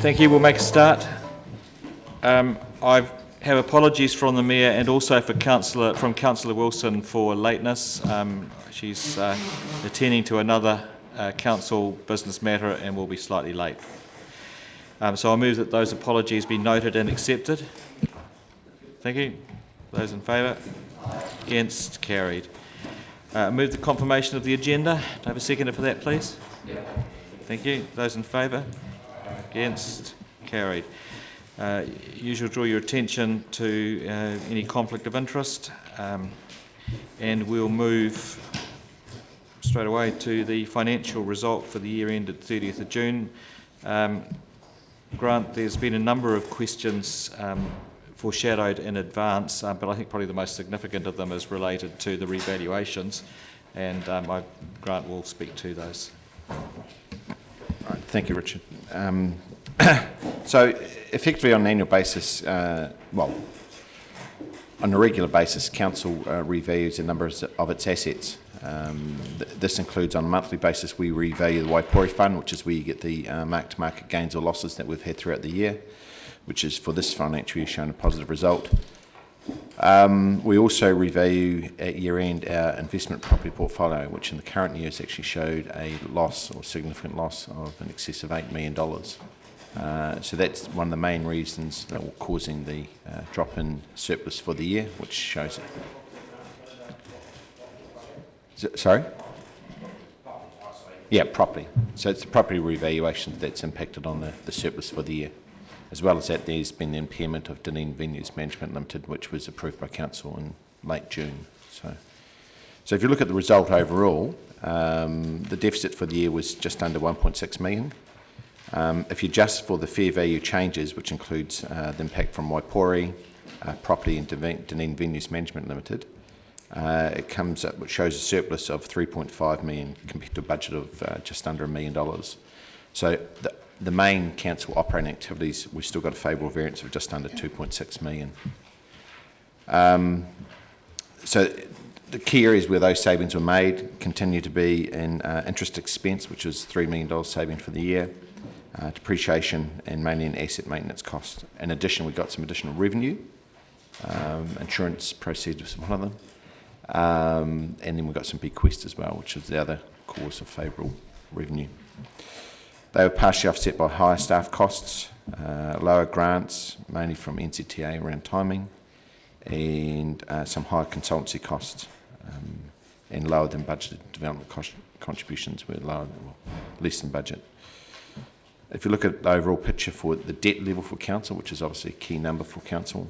Thank you. We'll make a start. I have apologies from the Mayor and also from Councillor Wilson for lateness. She's attending to another council business matter and will be slightly late. So I move that those apologies be noted and accepted. Thank you. Those in favour? Against? Carried. Move the confirmation of the agenda. Do I have a seconder for that, please? Yeah. Thank you. Those in favour? Against? Carried. Usual draw your attention to any conflict of interest, and we'll move straight away to the financial result for the year ended 30th of June. Grant, there's been a number of questions foreshadowed in advance, but I think probably the most significant of them is related to the revaluations, and Grant will speak to those. Right, thank you, Richard. So effectively on an annual basis, on a regular basis, Council revalues a number of its assets. This includes on a monthly basis we revalue the Waipori Fund, which is where you get the mark-to-market gains or losses that we've had throughout the year, which is for this financial year shown a positive result. We also revalue at year-end our investment property portfolio, which in the current year has actually showed a loss or significant loss of in excess of $8 million. So that's one of the main reasons that were causing the drop in surplus for the year, which shows it. Sorry? Yeah, property. So it's the property revaluations that's impacted on the surplus for the year. As well as that, there's been the impairment of Dunedin Venues Management Limited, which was approved by Council in late June. So if you look at the result overall, the deficit for the year was just under 1.6 million. If you adjust for the fair value changes, which includes the impact from Waipori, property and Dunedin Venues Management Limited, it comes up, which shows a surplus of 3.5 million compared to a budget of just under $1 million. So the main council operating activities, we've still got a favourable variance of just under 2.6 million. So the key areas where those savings were made continue to be in interest expense, which was $3 million saving for the year, depreciation and mainly in asset maintenance costs. In addition, we got some additional revenue. Insurance proceeds was one of them. And then we've got some bequests as well, which is the other cause of favourable revenue. They were partially offset by higher staff costs, lower grants, mainly from NCTA around timing, and some higher consultancy costs, and lower than budgeted development contributions were less than budget. If you look at the overall picture for the debt level for Council, which is obviously a key number for Council,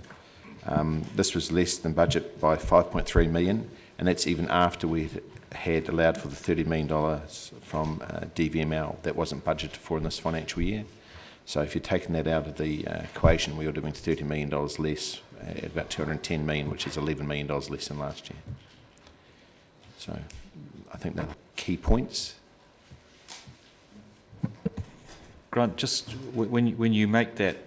this was less than budget by 5.3 million, and that's even after we had allowed for the $30 million from DVML that wasn't budgeted for in this financial year. So if you're taking that out of the equation, we would have been $30 million less, at about 210 million, which is $11 million less than last year. So I think they're the key points. Grant, just when you make that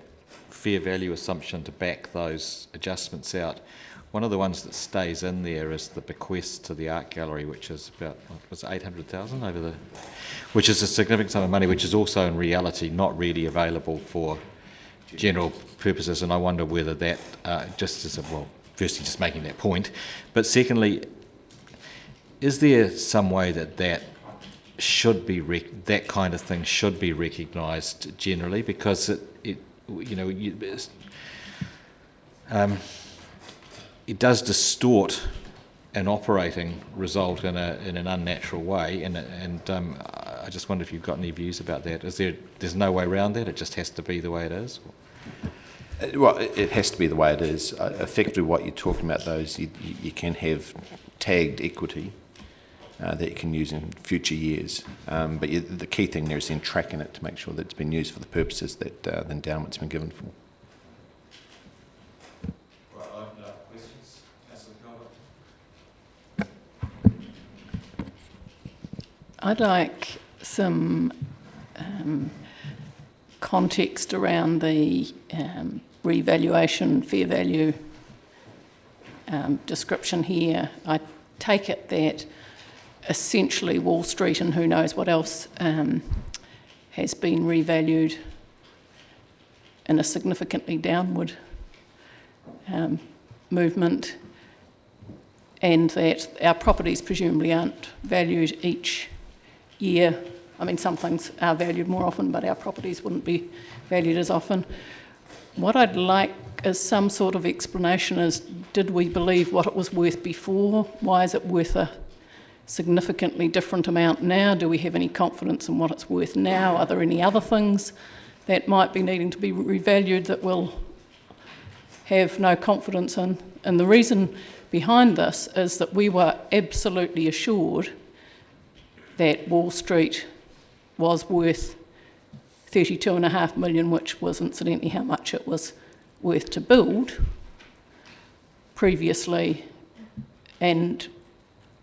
fair value assumption to back those adjustments out, one of the ones that stays in there is the bequest to the art gallery, which is about, was it 800,000 over the, which is a significant sum of money, which is also in reality not really available for general purposes. And I wonder whether that, just as a, well, firstly just making that point, but secondly, is there some way that should be that kind of thing should be recognised generally, because it does distort an operating result in an unnatural way, and I just wonder if you've got any views about that. There's no way around that? It just has to be the way it is? Well, it has to be the way it is. Effectively, what you're talking about, those you can have tagged equity that you can use in future years, but the key thing there is then tracking it to make sure that it's been used for the purposes that the endowment's been given for. Right, I open up questions. Councillor Calvert. I'd like some context around the revaluation fair value description here. I take it that essentially Wall Street and who knows what else has been revalued in a significantly downward movement, and that our properties presumably aren't valued each year. I mean, some things are valued more often, but our properties wouldn't be valued as often. What I'd like is some sort of explanation as, did we believe what it was worth before? Why is it worth a significantly different amount now? Do we have any confidence in what it's worth now? Are there any other things that might be needing to be revalued that we'll have no confidence in? And the reason behind this is that we were absolutely assured that Wall Street was worth $32.5 million, which was incidentally how much it was worth to build previously, and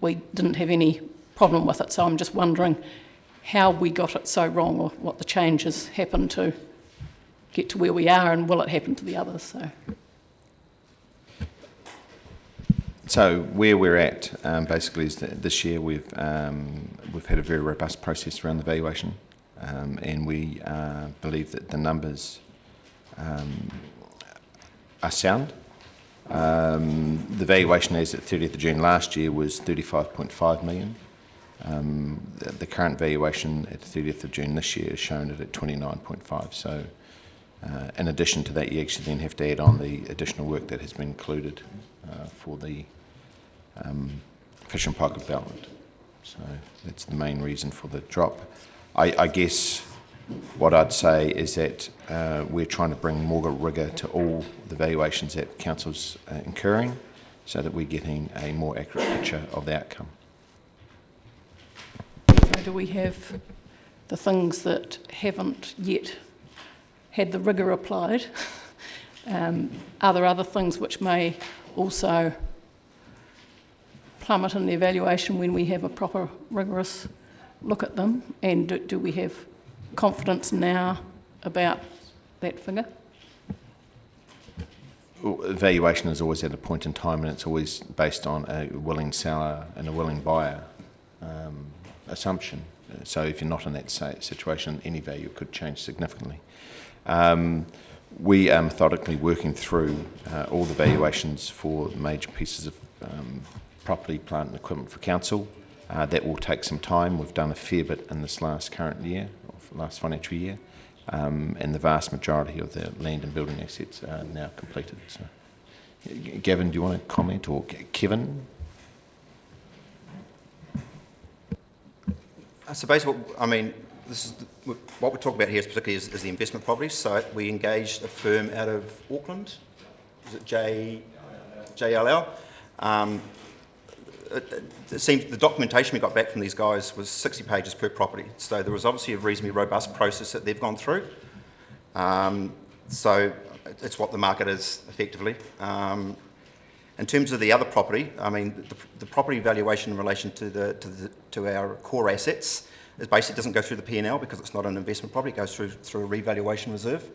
we didn't have any problem with it. So I'm just wondering how we got it so wrong, or what the changes happened to get to where we are, and will it happen to the others? So where we're at basically is that this year we've had a very robust process around the valuation, and we believe that the numbers are sound. The valuation as at 30th of June last year was $35.5 million. The current valuation at 30th of June this year is shown at 29.5. So in addition to that, you actually then have to add on the additional work that has been included for the fish and pike development. So that's the main reason for the drop. I guess what I'd say is that we're trying to bring more rigour to all the valuations that Council's incurring, so that we're getting a more accurate picture of the outcome. So do we have the things that haven't yet had the rigour applied? Are there other things which may also plummet in the evaluation when we have a proper rigorous look at them? And do we have confidence now about that figure? Well, valuation is always at a point in time, and it's always based on a willing seller and a willing buyer assumption. So if you're not in that situation, any value could change significantly. We are methodically working through all the valuations for major pieces of property, plant and equipment for Council. That will take some time. We've done a fair bit in this last financial year, and the vast majority of the land and building assets are now completed. So, Gavin, do you want to comment, or Kevin? So basically, what we're talking about here particularly is the investment properties. So we engaged a firm out of Auckland. Is it JLL? It seems the documentation we got back from these guys was 60 pages per property. So there was obviously a reasonably robust process that they've gone through. So it's what the market is effectively. In terms of the other property, I mean, the property valuation in relation to our core assets is basically doesn't go through the P&L because it's not an investment property. It goes through a revaluation reserve.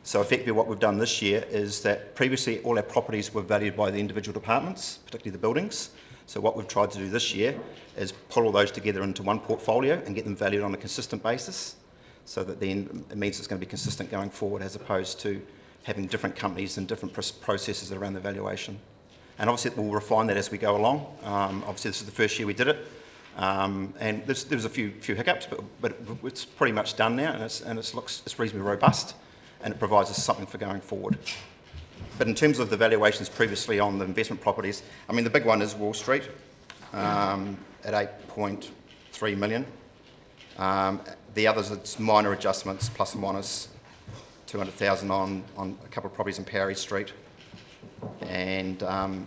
So effectively what we've done this year is that previously all our properties were valued by the individual departments, particularly the buildings. So what we've tried to do this year is pull all those together into one portfolio and get them valued on a consistent basis, so that then it means it's going to be consistent going forward, as opposed to having different companies and different processes around the valuation. And obviously we'll refine that as we go along. Obviously this is the first year we did it, and there was a few hiccups, but it's pretty much done now, and it's reasonably robust, and it provides us something for going forward. But in terms of the valuations previously on the investment properties, I mean, the big one is Wall Street at 8.3 million. The others, it's minor adjustments, plus and minus 200,000 on a couple of properties in Parry Street. And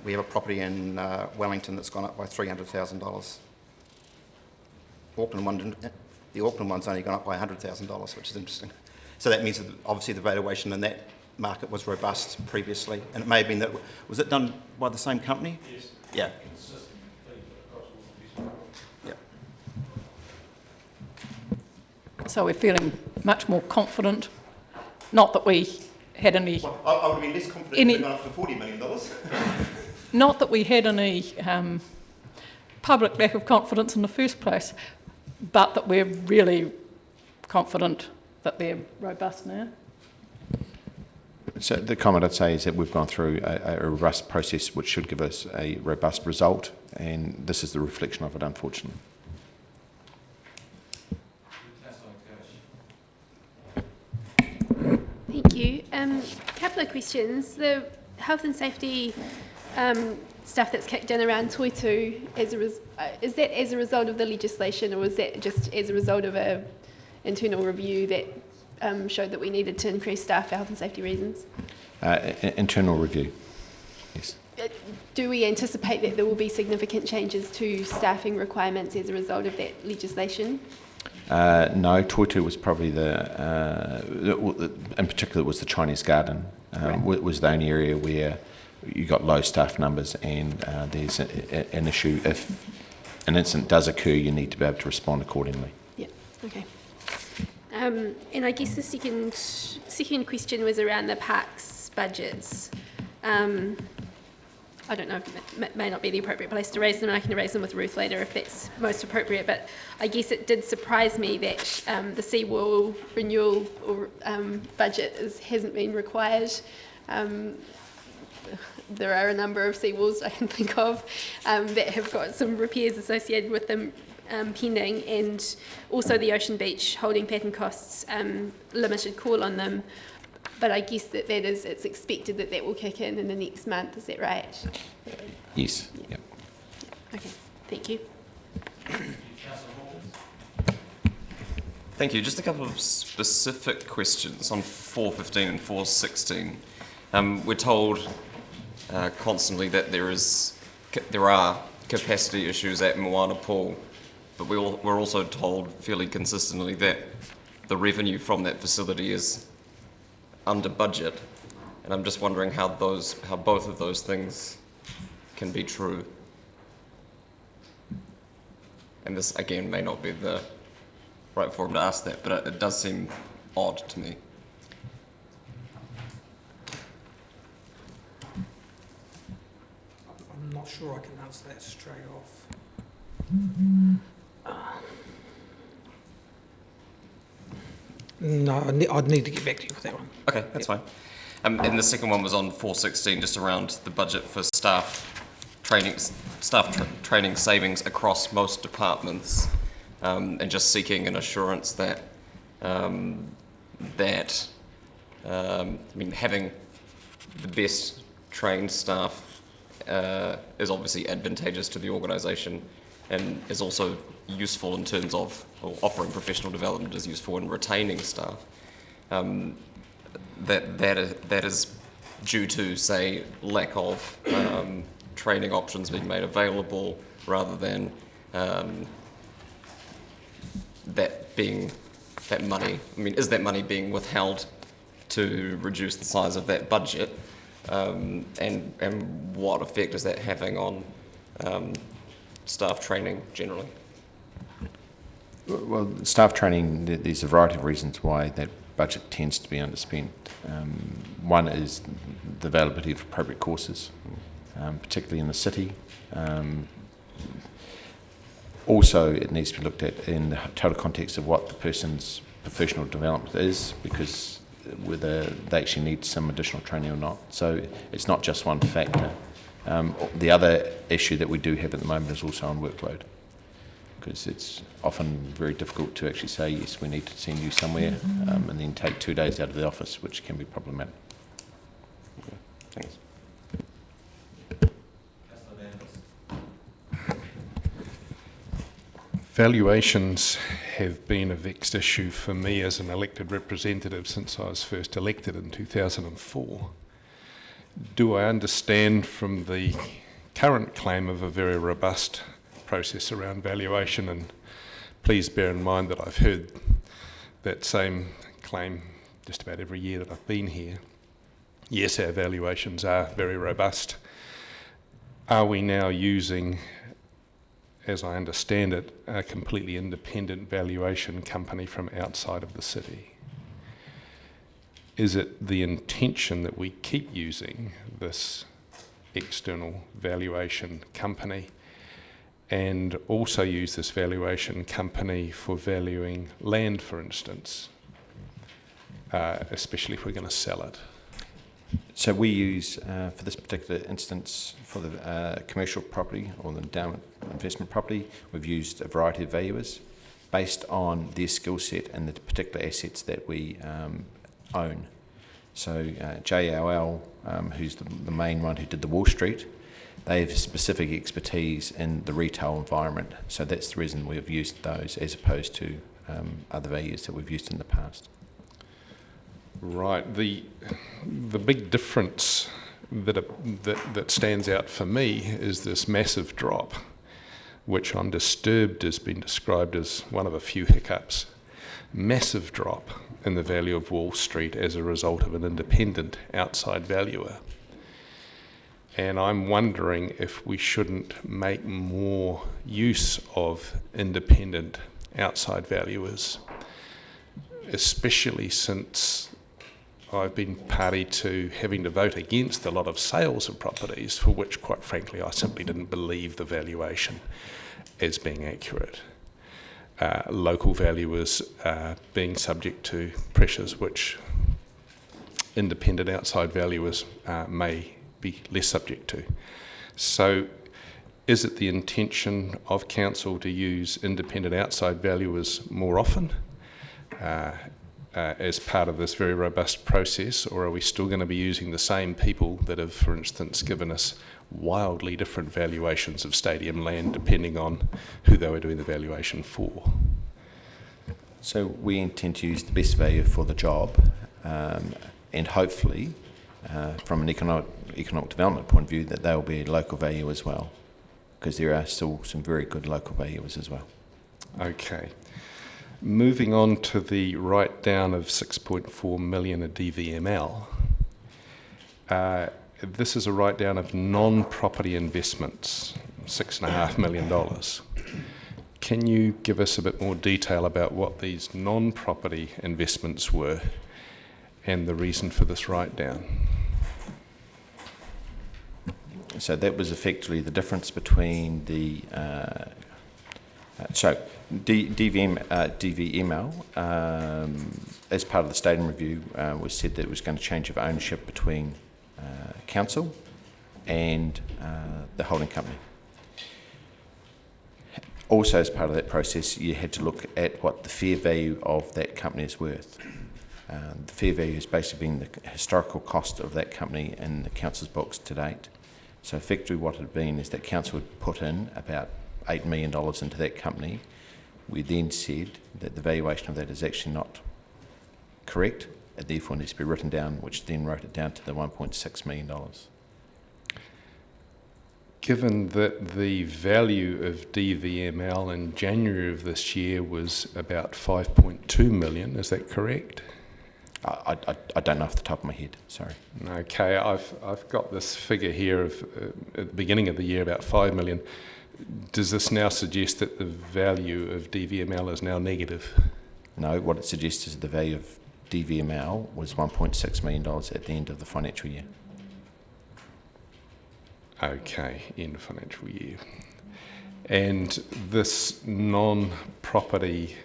we have a property in Wellington that's gone up by $300,000. The Auckland one's only gone up by $100,000, which is interesting. So that means that obviously the valuation in that market was robust previously, and it may have been that, was it done by the same company? Yes. Yeah. Yeah. So we're feeling much more confident. Not that we had any... Well, I would have been less confident if it had gone up to $40 million. Not that we had any public lack of confidence in the first place, but that we're really confident that they're robust now. So the comment I'd say is that we've gone through a robust process which should give us a robust result, and this is the reflection of it, unfortunately. Thank you. Couple of questions. The health and safety stuff that's kicked in around Toitu, is that as a result of the legislation, or is that just as a result of an internal review that showed that we needed to increase staff for health and safety reasons? Internal review, yes. Do we anticipate that there will be significant changes to staffing requirements as a result of that legislation? No, Toitu was probably in particular it was the Chinese garden, Right. was the only area where you got low staff numbers, and there's an issue. If an incident does occur, you need to be able to respond accordingly. Yeah, okay. And I guess the second question was around the parks budgets. I don't know if it may not be the appropriate place to raise them, and I can raise them with Ruth later if that's most appropriate, but I guess it did surprise me that the seawall renewal or budget hasn't been required. There are a number of seawalls I can think of that have got some repairs associated with them pending, and also the Ocean Beach holding pattern costs, limited call on them. But I guess it's expected that will kick in the next month, is that right? Yes. Yep. Okay, thank you. Thank you. Just a couple of specific questions on 415 and 416. We're told constantly that there are capacity issues at Moana Pool, but we're also told fairly consistently that the revenue from that facility is under budget, and I'm just wondering how both of those things can be true. And this again may not be the right forum to ask that, but it does seem odd to me. I'm not sure I can answer that straight off. No, I'd need to get back to you with that one. Okay, that's fine. And the second one was on 416, just around the budget for staff training savings across most departments, and just seeking an assurance that having the best trained staff is obviously advantageous to the organisation, and is also useful in terms of, or offering professional development is useful in retaining staff. That is due to, say, lack of training options being made available, rather than that money. I mean, is that money being withheld to reduce the size of that budget, and what effect is that having on staff training generally? Well, staff training, there's a variety of reasons why that budget tends to be underspent. One is the availability of appropriate courses, particularly in the city. Also, it needs to be looked at in the total context of what the person's professional development is, because whether they actually need some additional training or not. So it's not just one factor. The other issue that we do have at the moment is also on workload, because it's often very difficult to actually say, yes, we need to send you somewhere, and then take 2 days out of the office, which can be problematic. Okay, thanks. Valuations have been a vexed issue for me as an elected representative since I was first elected in 2004. Do I understand from the current claim of a very robust process around valuation, and please bear in mind that I've heard that same claim just about every year that I've been here. Yes, our valuations are very robust. Are we now using, as I understand it, a completely independent valuation company from outside of the city? Is it the intention that we keep using this external valuation company, and also use this valuation company for valuing land, for instance, especially if we're going to sell it? So we use, for this particular instance, for the commercial property or the endowment investment property, we've used a variety of valuers based on their skill set and the particular assets that we own. So JLL, who's the main one who did the Wall Street, they have specific expertise in the retail environment. So that's the reason we've used those as opposed to other values that we've used in the past. Right. The big difference that stands out for me is this massive drop, which I'm disturbed has been described as one of a few hiccups. Massive drop in the value of Wall Street as a result of an independent outside valuer. And I'm wondering if we shouldn't make more use of independent outside valuers, especially since I've been party to having to vote against a lot of sales of properties for which, quite frankly, I simply didn't believe the valuation as being accurate. Local valuers being subject to pressures which independent outside valuers may be less subject to. So is it the intention of council to use independent outside valuers more often as part of this very robust process, or are we still going to be using the same people that have, for instance, given us wildly different valuations of stadium land depending on who they were doing the valuation for? So we intend to use the best value for the job, and hopefully, from an economic development point of view, that they'll be a local value as well, because there are still some very good local valuers as well. Okay. Moving on to the write-down of 6.4 million of DVML. This is a write-down of non-property investments, $6.5 million. Can you give us a bit more detail about what these non-property investments were and the reason for this write-down? So that was effectively the difference between the DVML, as part of the stadium review, was said that it was going to change of ownership between council and the holding company. Also, as part of that process, you had to look at what the fair value of that company is worth. The fair value has basically been the historical cost of that company in the council's books to date. So effectively what it had been is that council would put in about $8 million into that company. We then said that the valuation of that is actually not correct. It therefore needs to be written down, which then wrote it down to the $1.6 million. Given that the value of DVML in January of this year was about 5.2 million, is that correct? I don't know off the top of my head, sorry. Okay, I've got this figure here of at the beginning of the year about 5 million. Does this now suggest that the value of DVML is now negative? No, what it suggests is the value of DVML was $1.6 million at the end of the financial year. Okay, end of financial year. And this non-property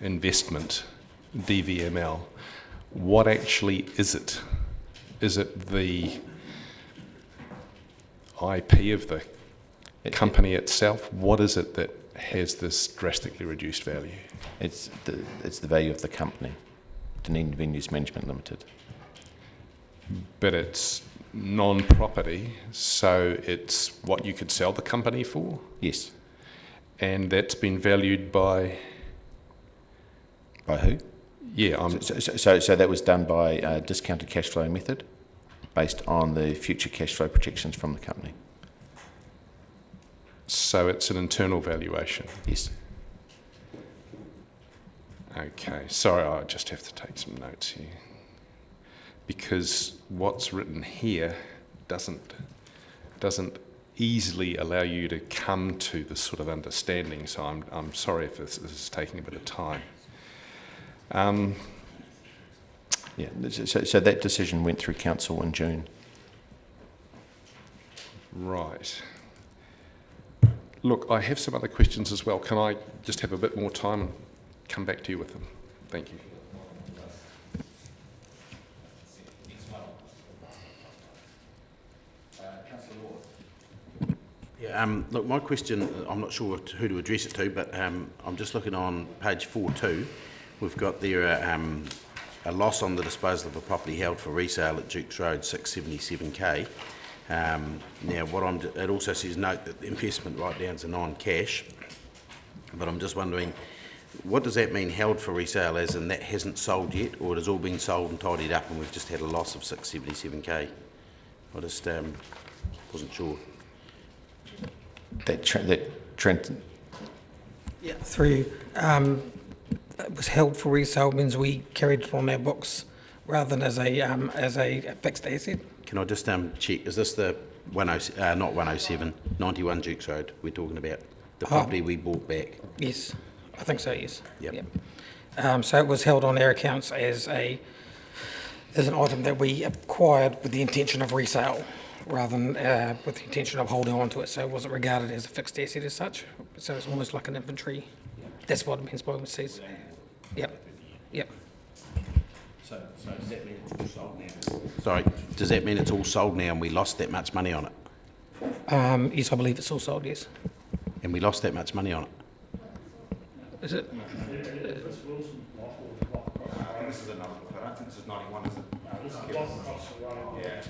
investment, DVML, what actually is it? Is it the IP of the company itself? What is it that has this drastically reduced value? It's the value of the company, Dunedin Venues Management Limited. But it's non-property, so it's what you could sell the company for? Yes. And that's been valued by? By who? Yeah, So that was done by a discounted cash flow method based on the future cash flow projections from the company. So it's an internal valuation? Yes. Okay, sorry, I just have to take some notes here. Because what's written here doesn't easily allow you to come to this sort of understanding, so I'm sorry if this is taking a bit of time. Yeah, so that decision went through council in June. Right. Look, I have some other questions as well. Can I just have a bit more time and come back to you with them? Thank you. Yeah, look, my question, I'm not sure who to address it to, but I'm just looking on page 4.2. We've got there a loss on the disposal of a property held for resale at Dukes Road, 677k. Now, it also says note that the investment write-downs are non-cash, but I'm just wondering, what does that mean, held for resale, as in that hasn't sold yet, or it has all been sold and tidied up and we've just had a loss of 677k? I just wasn't sure. That Trent, Yeah, through you. It was held for resale means we carried it on our books rather than as a fixed asset. Can I just check, is this the 91 Dukes Road we're talking about? The property we bought back? Yes, I think so, yes. Yep. So it was held on our accounts as an item that we acquired with the intention of resale rather than with the intention of holding on to it. So it wasn't regarded as a fixed asset as such. So it's almost like an inventory. That's what it means by when it says. Yep. So does that mean it's all sold now? Sorry, does that mean it's all sold now and we lost that much money on it? Yes, I believe it's all sold, yes. And we lost that much money on it? Is it? This is another book. I don't think this is 91, is it? Yeah.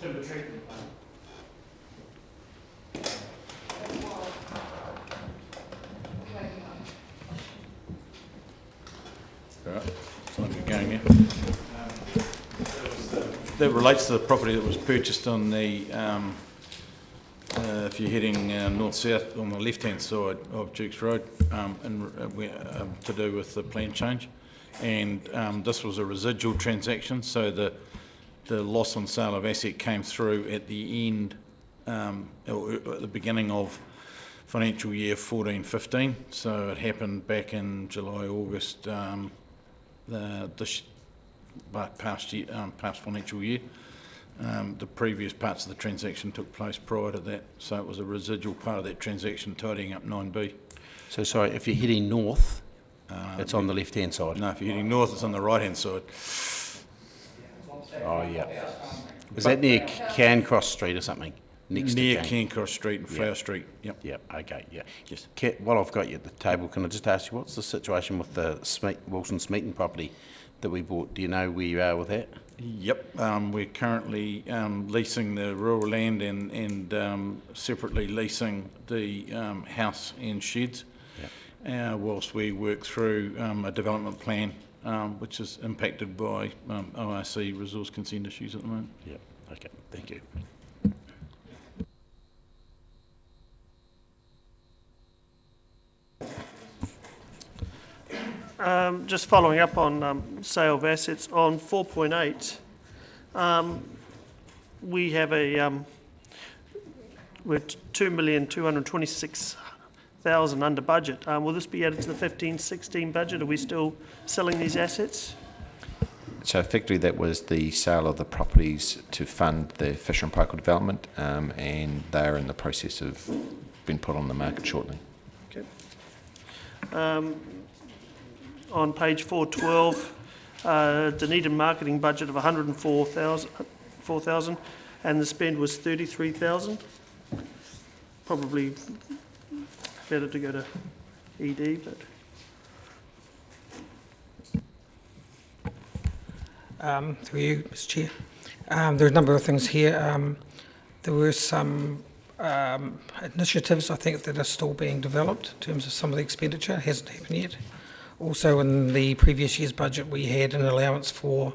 Timber treatment plant. All right, it's like you're going here. That relates to the property that was purchased on the, if you're heading north-south on the left-hand side of Dukes Road, to do with the plan change. And this was a residual transaction, so the loss on sale of asset came through at the end, or at the beginning of financial year 14-15. So it happened back in July, August, past financial year. The previous parts of the transaction took place prior to that, so it was a residual part of that transaction tidying up 9B. So sorry, if you're heading north, it's on the left-hand side? No, if you're heading north, it's on the right-hand side. Oh, yeah. Is that near Cairncross Street or something? Near Cairncross Street and Flower Street, yep. Yep, okay, yeah. Yes. While I've got you at the table, can I just ask you, what's the situation with the Wilson Smeaton property that we bought? Do you know where you are with that? Yep, we're currently leasing the rural land and separately leasing the house and sheds, whilst we work through a development plan which is impacted by ORC resource consent issues at the moment. Yep, okay, thank you. Just following up on sale of assets, on 4.8, we have we're 2,226,000 under budget. Will this be added to the 15-16 budget? Are we still selling these assets? so effectively that was the sale of the properties to fund the Fisher and Paykel development, and they're in the process of being put on the market shortly. Okay. On page 412, Dunedin marketing budget of 104,000, and the spend was 33,000. Probably better to go to ED, but. Through you, Mr. Chair. There are a number of things here. There were some initiatives, I think, that are still being developed in terms of some of the expenditure. It hasn't happened yet. Also, in the previous year's budget, we had an allowance for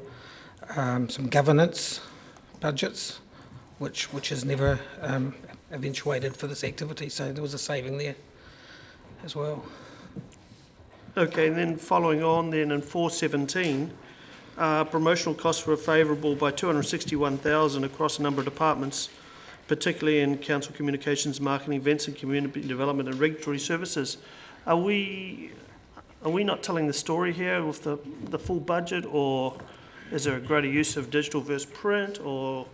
some governance budgets, which has never eventuated for this activity. So there was a saving there as well. Okay, and then following on then in 417, promotional costs were favourable by 261,000 across a number of departments, particularly in council communications, marketing, events and community development and regulatory services. Are we not telling the story here with the full budget, or is there a greater use of digital versus print, or?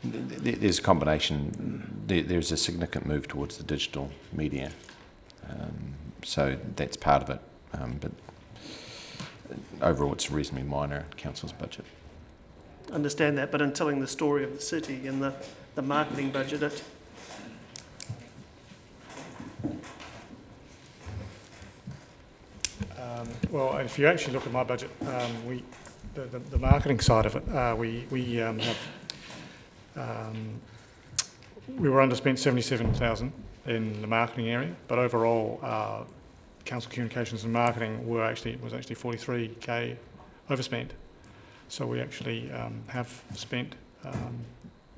There's a combination. there's a significant move towards the digital media, so that's part of it. But overall, it's reasonably minor in council's budget. Understand that, but in telling the story of the city and the marketing budget, well, if you actually look at my budget, the marketing side of it, we were underspent 77,000 in the marketing area, but overall, council communications and marketing was actually 43k overspent. So we actually have spent,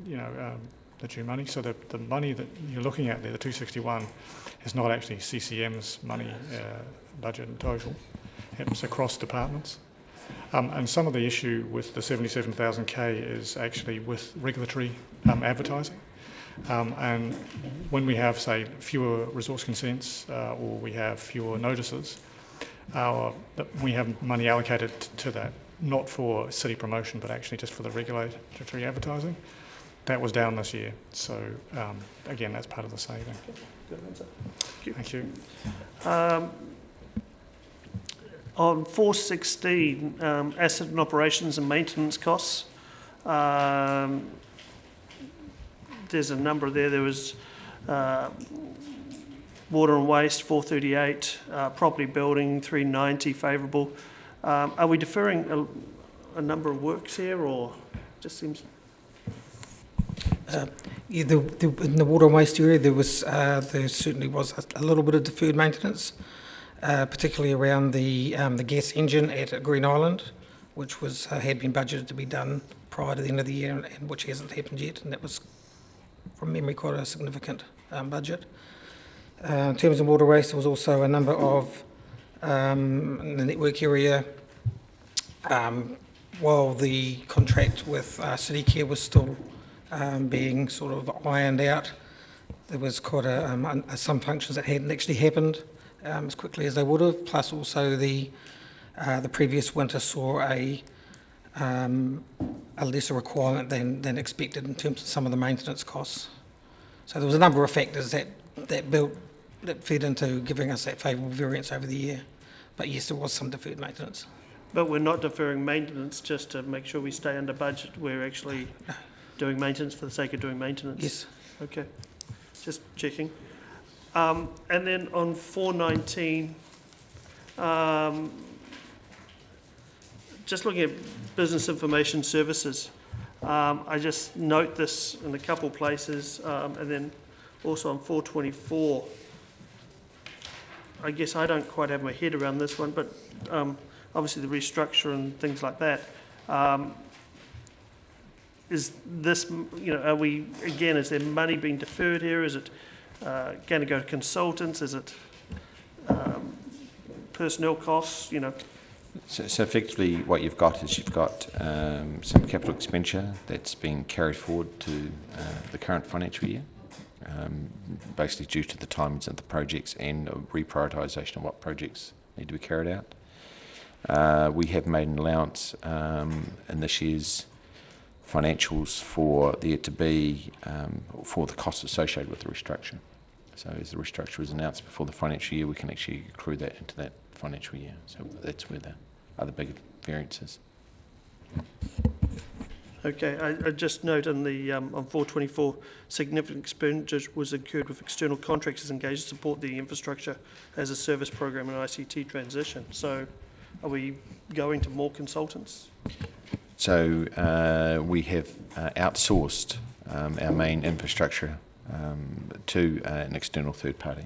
the due money. So the money that you're looking at there, the 261, is not actually CCM's money budget in total. It's across departments. And some of the issue with the 77,000k is actually with regulatory advertising. And when we have, say, fewer resource consents or we have fewer notices, we have money allocated to that, not for city promotion, but actually just for the regulatory advertising. That was down this year. So, again, that's part of the saving. good answer. Thank you. On 416, asset and operations and maintenance costs, there's a number there. There was water and waste, 438, property building, 390, favourable. Are we deferring a number of works here, or just seems... In the water and waste area, there certainly was a little bit of deferred maintenance, particularly around the gas engine at Green Island, which had been budgeted to be done prior to the end of the year, and which hasn't happened yet, and that was, from memory, quite a significant budget. In terms of water waste, there was also a number of, in the network area, while the contract with City Care was still being sort of ironed out, there was quite some functions that hadn't actually happened as quickly as they would have, plus also the previous winter saw a lesser requirement than expected in terms of some of the maintenance costs. So there was a number of factors that fed into giving us that favourable variance over the year. But yes, there was some deferred maintenance. But we're not deferring maintenance just to make sure we stay under budget. We're actually doing maintenance for the sake of doing maintenance. Yes. Okay, just checking. And then on 419, just looking at business information services, I just note this in a couple places, and then also on 424. I guess I don't quite have my head around this one, but obviously the restructure and things like that. Is this, are we, again, is there money being deferred here? Is it going to go to consultants? Is it personnel costs, So effectively what you've got is some capital expenditure that's been carried forward to the current financial year, basically due to the timings of the projects and a reprioritisation of what projects need to be carried out. We have made an allowance in this year's financials for there to be for the costs associated with the restructure. So as the restructure was announced before the financial year, we can actually accrue that into that financial year. So that's where the other big variances. Okay, I just note on the on 424, significant expenditure was incurred with external contractors engaged to support the infrastructure as a service program and ICT transition. So are we going to more consultants? So we have outsourced our main infrastructure to an external third party.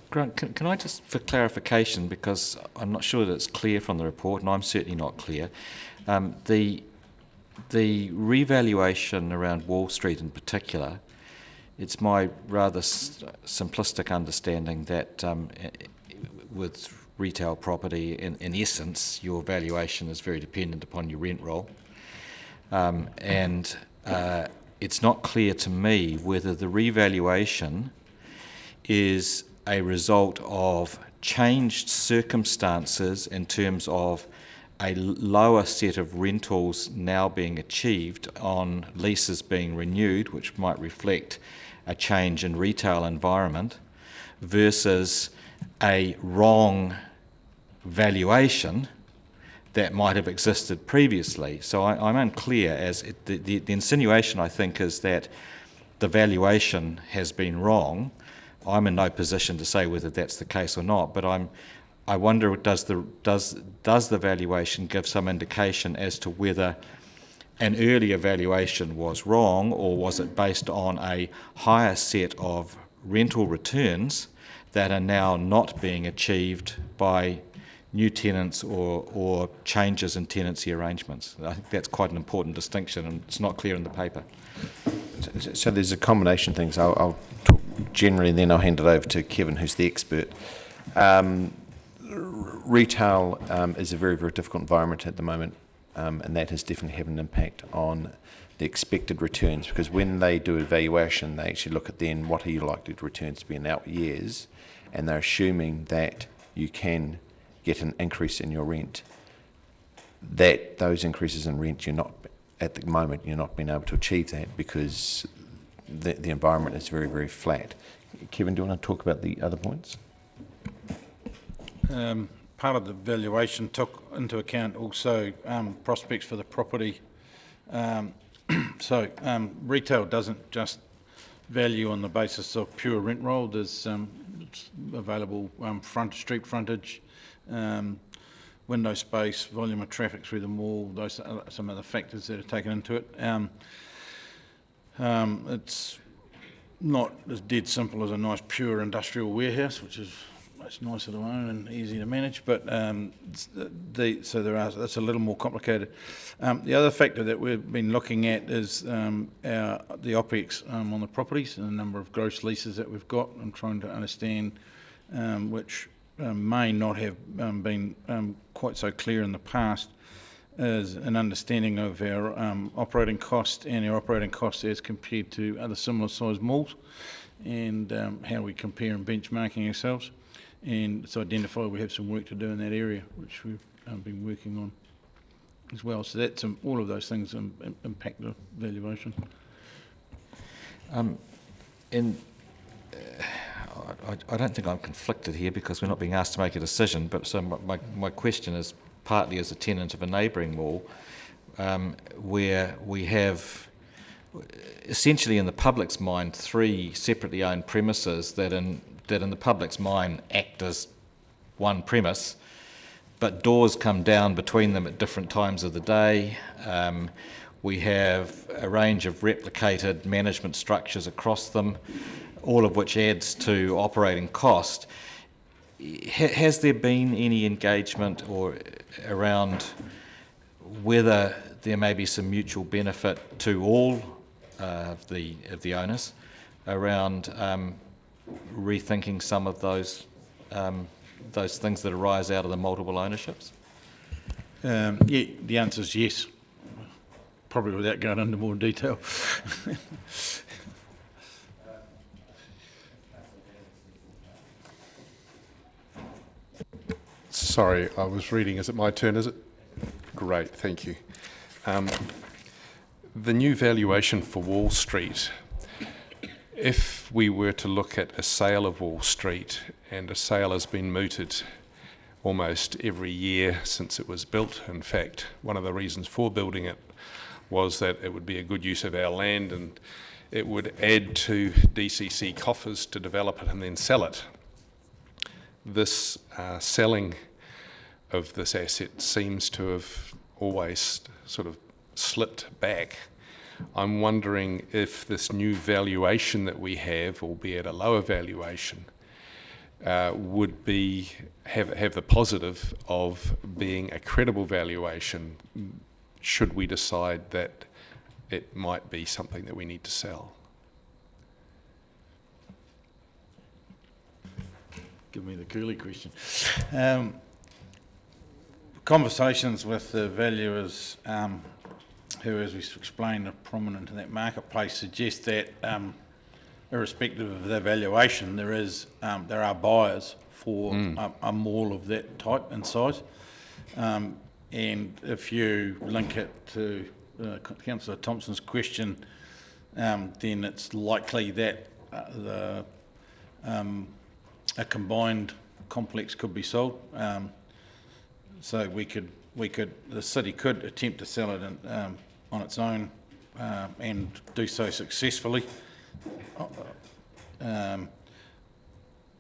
Grant, can I just, for clarification, because I'm not sure that it's clear from the report, and I'm certainly not clear, the revaluation around Wall Street in particular, it's my rather simplistic understanding that with retail property, in essence, your valuation is very dependent upon your rent roll. And it's not clear to me whether the revaluation is a result of changed circumstances in terms of a lower set of rentals now being achieved on leases being renewed, which might reflect a change in retail environment, versus a wrong valuation that might have existed previously. So I'm unclear as the insinuation, I think, is that the valuation has been wrong. I'm in no position to say whether that's the case or not, but I wonder, does the valuation give some indication as to whether an earlier valuation was wrong, or was it based on a higher set of rental returns that are now not being achieved by new tenants or changes in tenancy arrangements? I think that's quite an important distinction, and it's not clear in the paper. So there's a combination of things. I'll talk generally, and then I'll hand it over to Kevin, who's the expert. Retail is a very, very difficult environment at the moment, and that has definitely had an impact on the expected returns, because when they do a valuation, they actually look at then what are your likely returns to be in out years, and they're assuming that you can get an increase in your rent. That those increases in rent, you're not, at the moment, you're not being able to achieve that because the environment is very, very flat. Kevin, do you want to talk about the other points? Part of the valuation took into account also prospects for the property. So retail doesn't just value on the basis of pure rent roll. There's available street frontage, window space, volume of traffic through the mall. Those are some of the factors that are taken into it. It's not as dead simple as a nice pure industrial warehouse, which is much nicer to own and easy to manage, but so that's a little more complicated. The other factor that we've been looking at is the OPEX on the properties and the number of gross leases that we've got, and trying to understand which may not have been quite so clear in the past, is an understanding of our operating cost and our operating costs as compared to other similar sized malls, and how we compare and benchmarking ourselves. And to identify we have some work to do in that area, which we've been working on as well. So that's all of those things impact the valuation. I don't think I'm conflicted here because we're not being asked to make a decision, but so my question is partly as a tenant of a neighbouring mall, where we have essentially in the public's mind 3 separately owned premises that in the public's mind act as one premise, but doors come down between them at different times of the day. We have a range of replicated management structures across them, all of which adds to operating cost. Has there been any engagement or around whether there may be some mutual benefit to all of the owners around rethinking some of those things that arise out of the multiple ownerships? Yeah, the answer is yes, probably without going into more detail. Sorry, I was reading. Is it my turn, is it? Great, thank you. The new valuation for Wall Street, if we were to look at a sale of Wall Street, and a sale has been mooted almost every year since it was built. In fact, one of the reasons for building it was that it would be a good use of our land and it would add to DCC coffers to develop it and then sell it. This selling of this asset seems to have always sort of slipped back. I'm wondering if this new valuation that we have, albeit a lower valuation, would have the positive of being a credible valuation should we decide that it might be something that we need to sell. Give me the curly question. Conversations with the valuers, who, as we explained, are prominent in that marketplace, suggest that, irrespective of the valuation, there are buyers for a mall of that type and size. And And if you link it to Councillor Thompson's question, then it's likely that a combined complex could be sold. So the city could attempt to sell it on its own and do so successfully.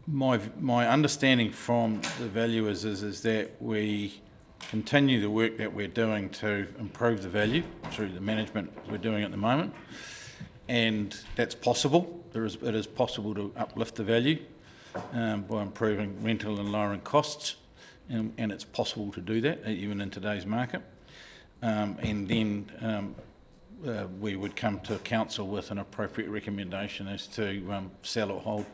My understanding from the valuers is that we continue the work that we're doing to improve the value through the management we're doing at the moment, and that's possible. It is possible to uplift the value by improving rental and lowering costs, and it's possible to do that even in today's market. And then we would come to council with an appropriate recommendation as to sell or hold.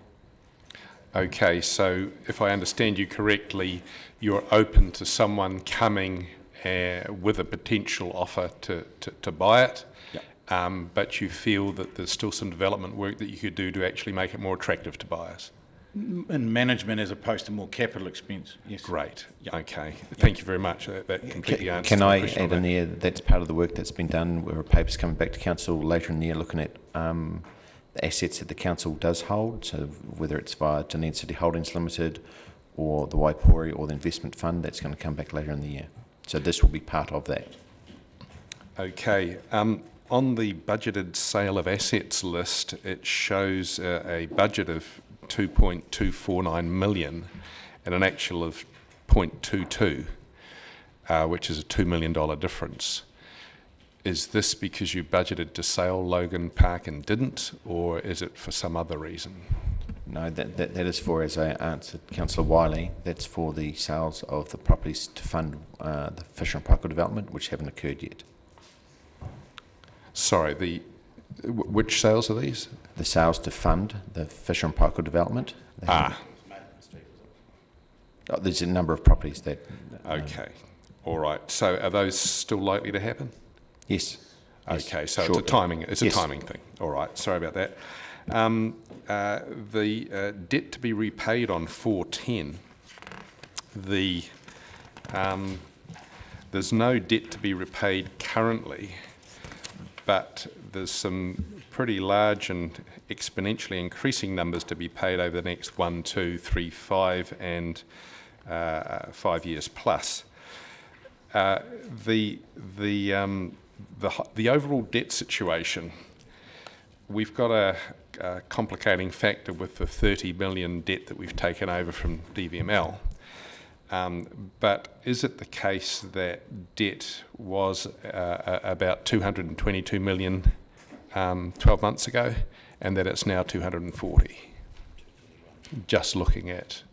Okay, so if I understand you correctly, you're open to someone coming with a potential offer to buy it, but you feel that there's still some development work that you could do to actually make it more attractive to buyers. In management as opposed to more capital expense, yes. Great, okay. Thank you very much. That completely answers Can my I question add on in there, that's part of the work that's been done, where a paper's coming back to council later in the year looking at the assets that the council does hold, so whether it's via Dunedin City Holdings Limited or the Waipori or the investment fund, that's going to come back later in the year. So this will be part of that. Okay. On the budgeted sale of assets list, it shows a budget of 2.249 million and an actual of 0.22, which is a $2 million difference. Is this because you budgeted to sell Logan Park and didn't, or is it for some other reason? No, that is for, as I answered Councillor Wiley, that's for the sales of the properties to fund the Fisher and Paykel development, which haven't occurred yet. Sorry, which sales are these? The sales to fund the Fisher and Paykel development. There's a number of properties that... Okay, all right. So are those still likely to happen? Yes. Okay, so shortly. It's a timing thing. All right, sorry about that. The debt to be repaid on 410, there's no debt to be repaid currently, but there's some pretty large and exponentially increasing numbers to be paid over the next 1, 2, 3, 5 and 5 years plus. The overall debt situation, we've got a complicating factor with the 30 million debt that we've taken over from DVML. But is it the case that debt was about 222 million 12 months ago, and that it's now 240? Just looking at...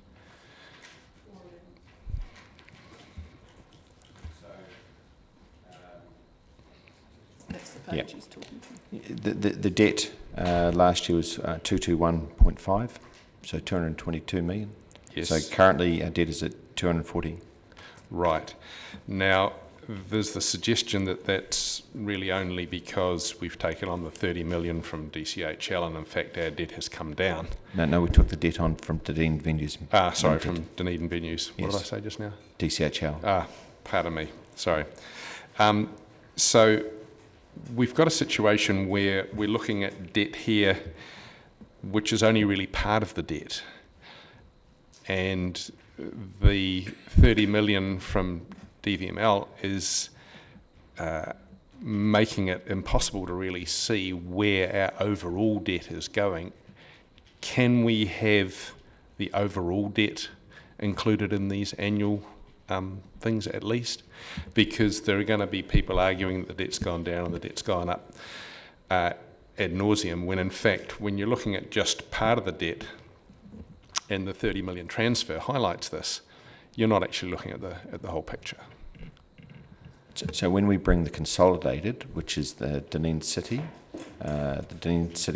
That's the page he's talking to. The debt last year was 221.5, so 222 million. Yes. So currently our debt is at 240. Right. Now, there's the suggestion that that's really only because we've taken on the 30 million from DCHL, and in fact our debt has come down. No, we took the debt on from Dunedin Venues. Sorry, from Dunedin Venues. Yes. What did I say just now? DCHL. Pardon me. Sorry. So we've got a situation where we're looking at debt here, which is only really part of the debt. And the 30 million from DVML is making it impossible to really see where our overall debt is going. Can we have the overall debt included in these annual things at least? Because there are going to be people arguing that the debt's gone down and the debt's gone up ad nauseum, when in fact, when you're looking at just part of the debt, and the 30 million transfer highlights this, you're not actually looking at the whole picture. So when we bring the consolidated, which is the Dunedin City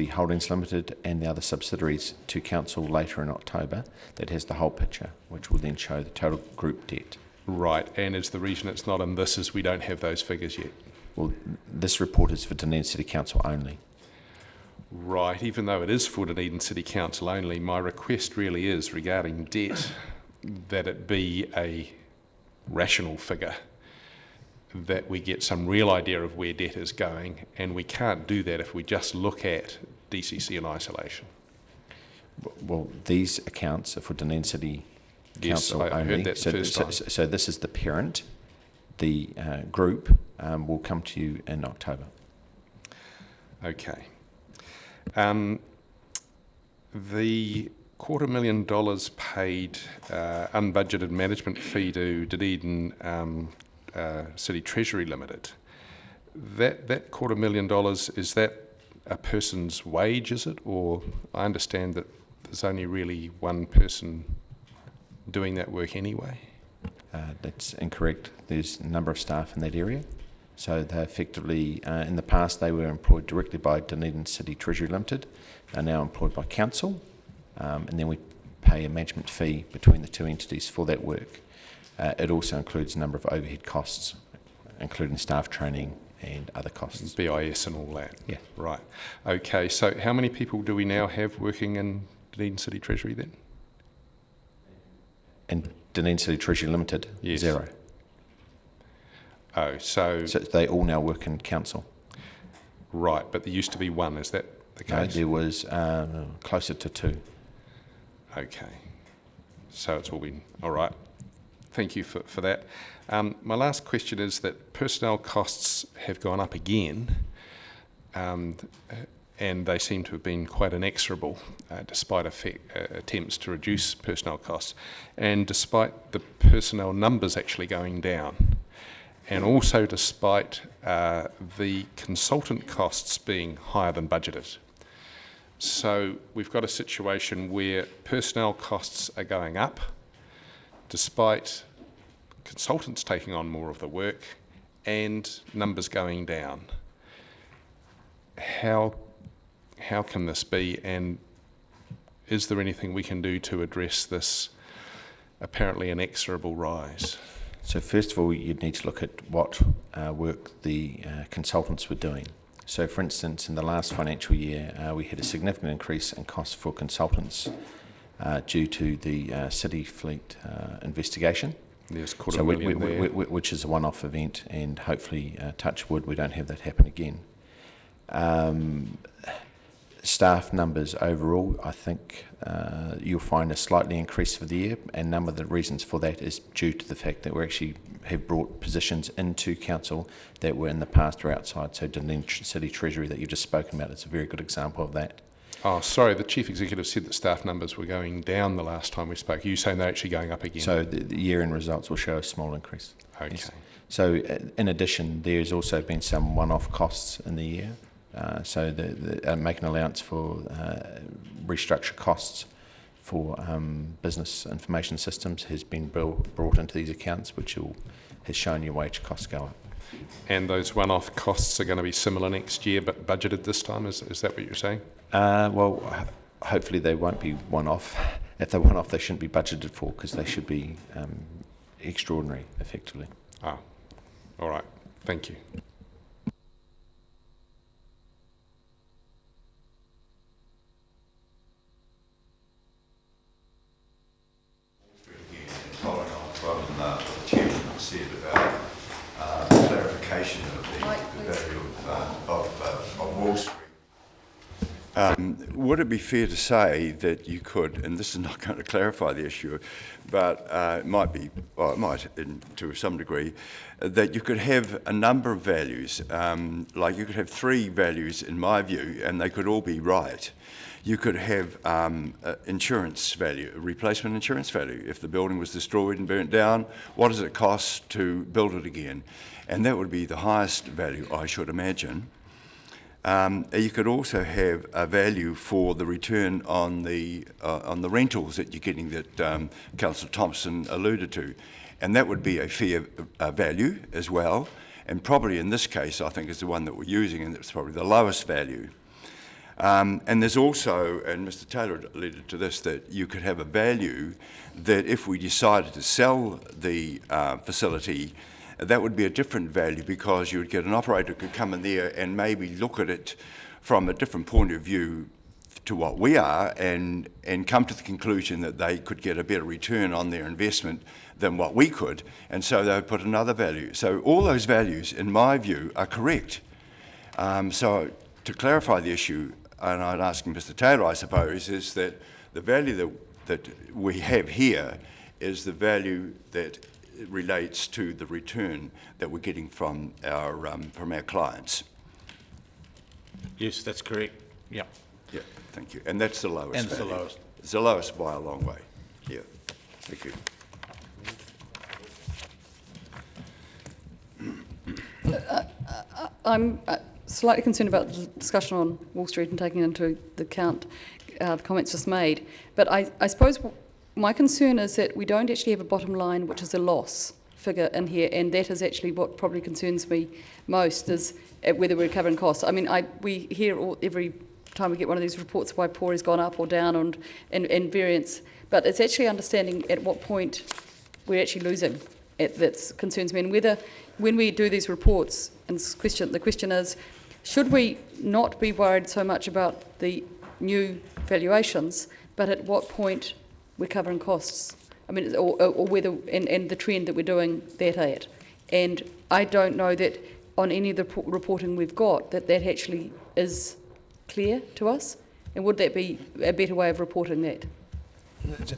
Holdings Limited and the other subsidiaries to council later in October, that has the whole picture, which will then show the total group debt. Right, and is the reason it's not in this is we don't have those figures yet? Well, this report is for Dunedin City Council only. Right, even though it is for Dunedin City Council only, my request really is regarding debt that it be a rational figure that we get some real idea of where debt is going, and we can't do that if we just look at DCC in isolation. Well, these accounts are for Dunedin City Council Yes, I only. heard that the first time. So this is the parent. The group will come to you in October. Okay. The $250,000 paid unbudgeted management fee to Dunedin City Treasury Limited, that $250,000, is that a person's wage, is it? Or I understand that there's only really one person doing that work anyway. That's incorrect. There's a number of staff in that area. So they effectively, in the past, they were employed directly by Dunedin City Treasury Limited. They're now employed by council, and then we pay a management fee between the two entities for that work. It also includes a number of overhead costs, including staff training and other costs. BIS and all that. Yeah. Right. Okay, so how many people do we now have working in Dunedin City Treasury then? And Dunedin City Treasury Limited, Yes. 0. Oh, so they all now work in council. right, but there used to be one, is that the No, case? there was closer to 2. Okay, so it's all been, all right. Thank you for that. My last question is that personnel costs have gone up again, and they seem to have been quite inexorable despite attempts to reduce personnel costs, and despite the personnel numbers actually going down, and also despite the consultant costs being higher than budgeted. So we've got a situation where personnel costs are going up despite consultants taking on more of the work and numbers going down. How can this be, and is there anything we can do to address this apparently inexorable rise? So first of all, you'd need to look at what work the consultants were doing. So for instance, in the last financial year, we had a significant increase in costs for consultants due to the city fleet investigation. There's So $250,000 there. which is a one-off event, and hopefully, touch wood, we don't have that happen again. Staff numbers overall, I think you'll find a slightly increased for the year, and a number of the reasons for that is due to the fact that we actually have brought positions into council that were in the past or outside. So Dunedin City Treasury that you've just spoken about is a very good example of that. Oh, sorry, the Chief Executive said that staff numbers were going down the last time we spoke. Are you saying they're actually going up again? So the year-end results will show a small increase. Okay. Yes. So in addition, there's also been some one-off costs in the year. So making allowance for restructure costs for business information systems has been brought into these accounts, which has shown your wage costs go up. And those one-off costs are going to be similar next year, but budgeted this time? Is that what you're saying? Well, hopefully they won't be one-off. If they're one-off, they shouldn't be budgeted for, because they should be extraordinary, effectively. Ah, all right. Thank you. Following on from what the Chairman said about clarification of the value of Wall Street. Would it be fair to say that you could, and this is not going to clarify the issue, but it might be, well, it might to some degree, that you could have a number of values, like you could have 3 values in my view, and they could all be right. You could have insurance value, replacement insurance value. If the building was destroyed and burnt down, what does it cost to build it again? And that would be the highest value, I should imagine. You could also have a value for the return on the rentals that you're getting that Councillor Thompson alluded to. And that would be a fair value as well. And probably in this case, I think is the one that we're using, and it's probably the lowest value. And there's also, and Mr. Taylor alluded to this, that you could have a value that if we decided to sell the facility, that would be a different value, because you would get an operator who could come in there and maybe look at it from a different point of view, to what we are and come to the conclusion that they could get a better return on their investment than what we could, and so they would put another value. So all those values, in my view, are correct. So to clarify the issue, and I'd ask Mr. Taylor, I suppose, is that the value that we have here is the value that relates to the return that we're getting from our clients. Yes, that's correct. Yeah. Yeah, thank you. And that's the lowest. And it's the value. lowest. It's the lowest by a long way. Yeah. Thank you. I'm slightly concerned about the discussion on Wall Street and taking into account the comments just made. But I suppose my concern is that we don't actually have a bottom line, which is a loss figure in here, and that is actually what probably concerns me most, is whether we're covering costs. I mean, we hear every time we get one of these reports why poor has gone up or down and variance, but it's actually understanding at what point we're actually losing. That concerns me, and whether when we do these reports, and the question is, should we not be worried so much about the new valuations, but at what point we're covering costs? I mean, or whether, and the trend that we're doing that at. And I don't know that on any of the reporting we've got that actually is clear to us. And would that be a better way of reporting that?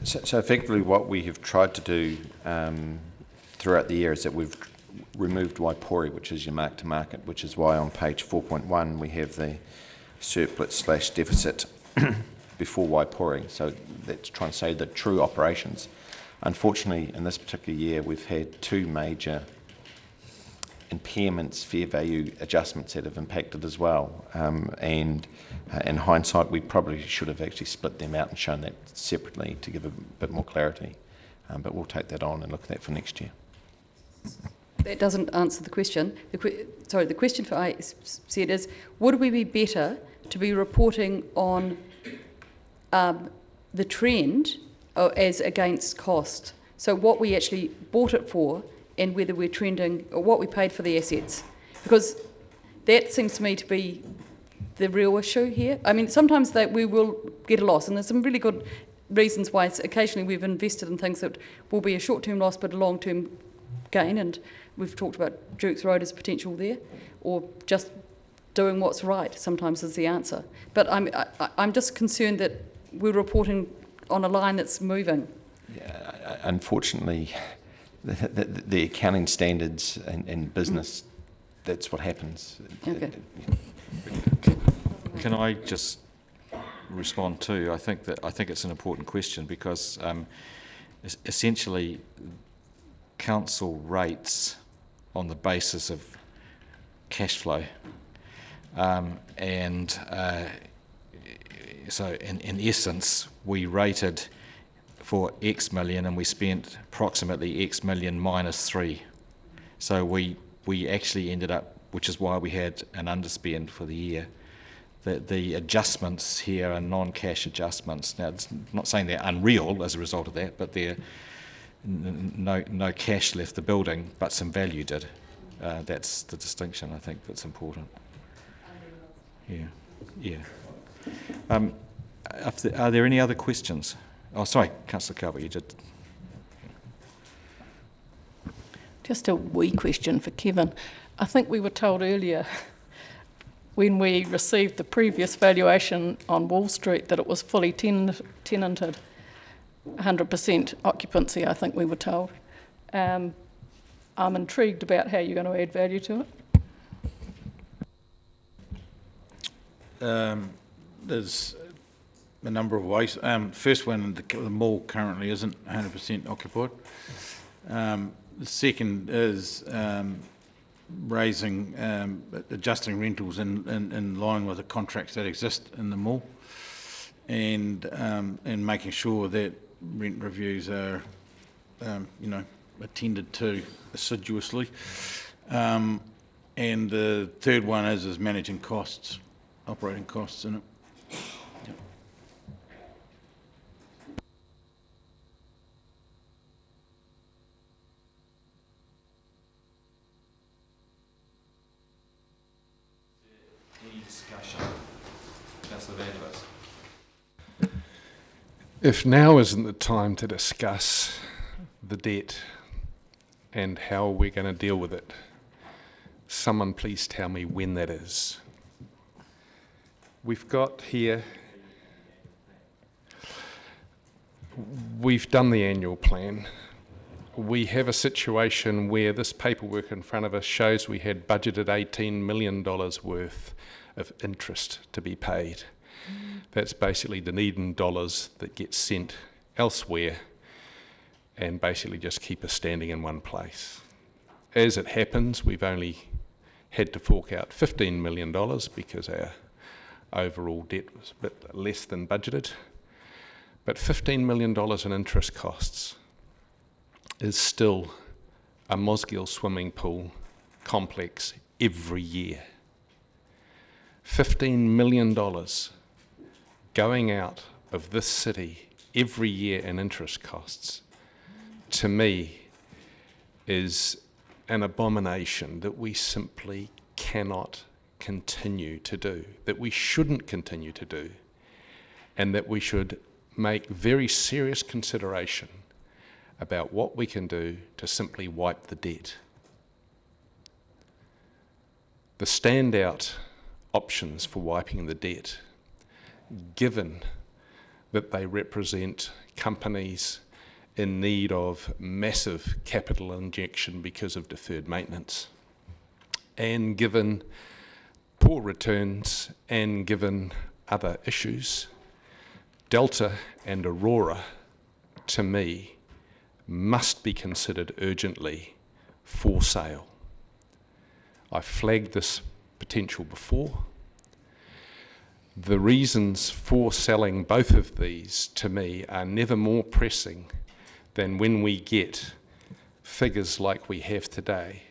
So effectively what we have tried to do throughout the year is that we've removed Waipori, which is your mark to market, which is why on page 4.1 we have the surplus/deficit before Waipori. So that's trying to say the true operations. Unfortunately, in this particular year, we've had two major impairments, fair value adjustments that have impacted as well. And in hindsight, we probably should have actually split them out and shown that separately to give a bit more clarity. But we'll take that on and look at that for next year. That doesn't answer the question. The question for I said is, would we be better to be reporting on the trend as against cost? So what we actually bought it for and whether we're trending, or what we paid for the assets. Because that seems to me to be the real issue here. I mean, sometimes we will get a loss, and there's some really good reasons why occasionally we've invested in things that will be a short-term loss but a long-term gain, and we've talked about Duke's Road as potential there, or just doing what's right sometimes is the answer. But I'm just concerned that we're reporting on a line that's moving. Yeah, unfortunately, the accounting standards and business, that's what happens. Okay. Can I just respond too? I think it's an important question because essentially council rates on the basis of cash flow, so in essence we rated for X million and we spent approximately X million minus 3. So we actually ended up, which is why we had an underspend for the year. The adjustments here are non-cash adjustments. Now, it's not saying they're unreal as a result of that, but they're no cash left the building, but some value did. That's the distinction, I think, that's important. Yeah. Are there any other questions? Oh, sorry, Councillor Calvert, you did. Just a wee question for Kevin. I think we were told earlier when we received the previous valuation on Wall Street that it was fully tenanted, 100% occupancy, I think we were told. I'm intrigued about how you're going to add value to it. There's a number of ways. First one, the mall currently isn't 100% occupied. The second is adjusting rentals in line with the contracts that exist in the mall, and making sure that rent reviews are, attended to assiduously. And the third one is managing costs, operating costs in it. Any discussion? Councillor Vanderwas. If now isn't the time to discuss the debt and how we're going to deal with it, someone please tell me when that is. We've got here, we've done the annual plan. We have a situation where this paperwork in front of us shows we had budgeted $18 million worth of interest to be paid. That's basically Dunedin dollars that get sent elsewhere and basically just keep us standing in one place. As it happens, we've only had to fork out $15 million because our overall debt was a bit less than budgeted. But $15 million in interest costs is still a Mosgiel swimming pool complex every year. $15 million going out of this city every year in interest costs, to me, is an abomination that we simply cannot continue to do, that we shouldn't continue to do, and that we should make very serious consideration about what we can do to simply wipe the debt. The standout options for wiping the debt, given that they represent companies in need of massive capital injection because of deferred maintenance, and given poor returns and given other issues, Delta and Aurora, to me, must be considered urgently for sale. I flagged this potential before. The reasons for selling both of these, to me, are never more pressing than when we get figures like we have today,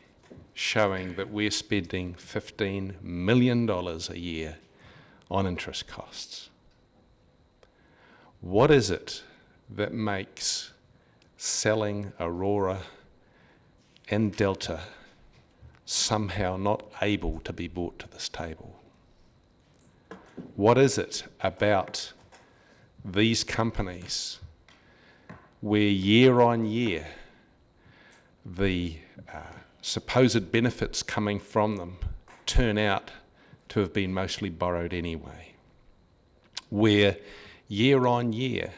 showing that we're spending $15 million a year on interest costs. What is it that makes selling Aurora and Delta somehow not able to be brought to this table? What is it about these companies where year on year the supposed benefits coming from them turn out to have been mostly borrowed anyway? Where year on year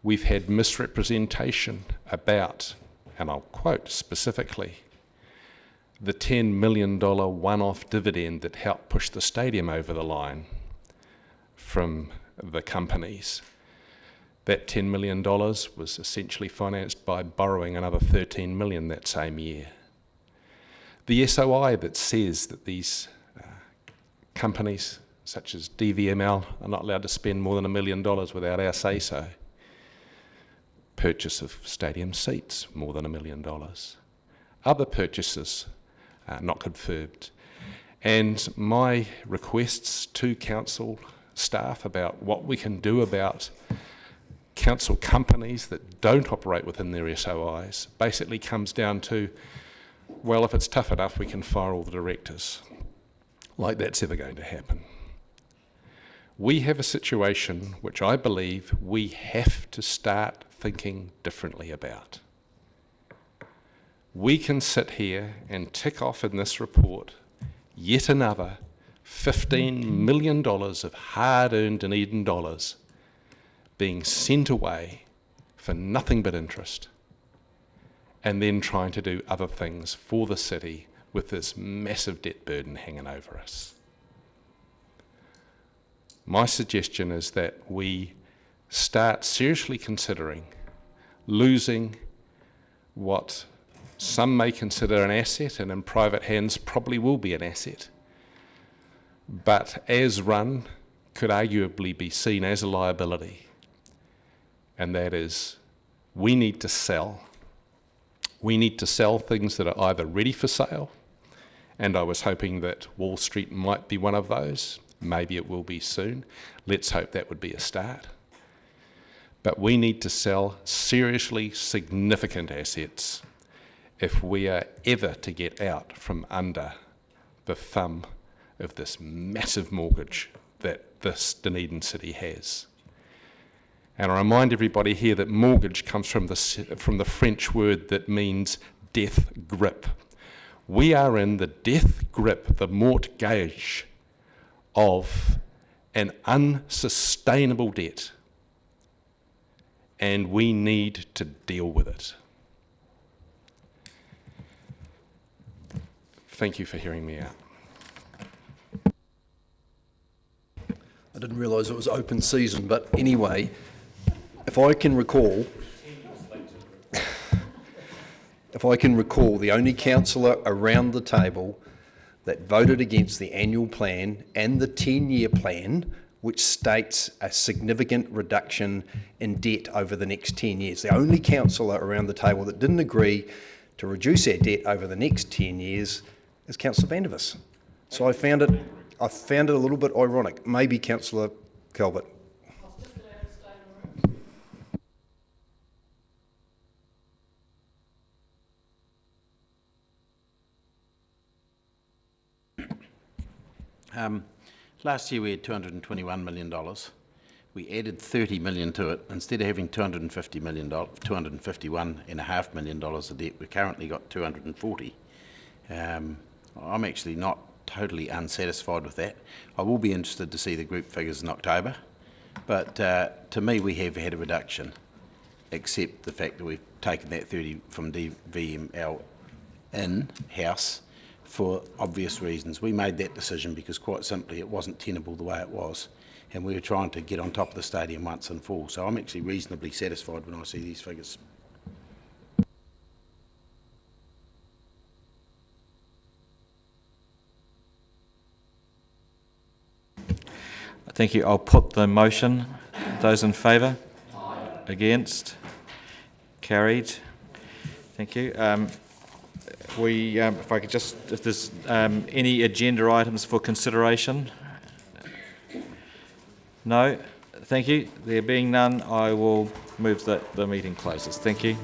we've had misrepresentation about, and I'll quote specifically, the $10 million one-off dividend that helped push the stadium over the line from the companies. That $10 million was essentially financed by borrowing another $13 million that same year. The SOI that says that these companies, such as DVML, are not allowed to spend more than $1 million without our say-so. Purchase of stadium seats, more than $1 million. Other purchases, not confirmed. And my requests to council staff about what we can do about council companies that don't operate within their SOIs basically comes down to, well, if it's tough enough, we can fire all the directors. Like that's ever going to happen. We have a situation which I believe we have to start thinking differently about. We can sit here and tick off in this report yet another $15 million of hard-earned Dunedin dollars being sent away for nothing but interest, and then trying to do other things for the city with this massive debt burden hanging over us. My suggestion is that we start seriously considering losing what some may consider an asset, and in private hands probably will be an asset, but as run could arguably be seen as a liability. And that is, we need to sell. We need to sell things that are either ready for sale, and I was hoping that Wall Street might be one of those. Maybe it will be soon. Let's hope that would be a start. But we need to sell seriously significant assets if we are ever to get out from under the thumb of this massive mortgage that this Dunedin city has. And I remind everybody here that mortgage comes from the French word that means death grip. We are in the death grip, the mortgage, of an unsustainable debt, and we need to deal with it. Thank you for hearing me out. I didn't realise it was open season, but anyway, if I can recall, the only councillor around the table that voted against the annual plan and the 10-year plan, which states a significant reduction in debt over the next 10 years. The only councillor around the table that didn't agree to reduce our debt over the next 10 years is Councillor Vandervis. So I found it a little bit ironic. Maybe Councillor Calvert. Last year we had $221 million. We added $30 million to it. Instead of having $251.5 million of debt, we've currently got 240. I'm actually not totally unsatisfied with that. I will be interested to see the group figures in October, but to me we have had a reduction, except the fact that we've taken that 30 from DVML in-house for obvious reasons. We made that decision because quite simply it wasn't tenable the way it was, and we were trying to get on top of the stadium once and for all. So I'm actually reasonably satisfied when I see these figures. Thank you. I'll put the motion. Those in favour? Against? Carried. Thank you. If I could just, if there's any agenda items for consideration? No? Thank you. There being none, I will move that the meeting closes. Thank you.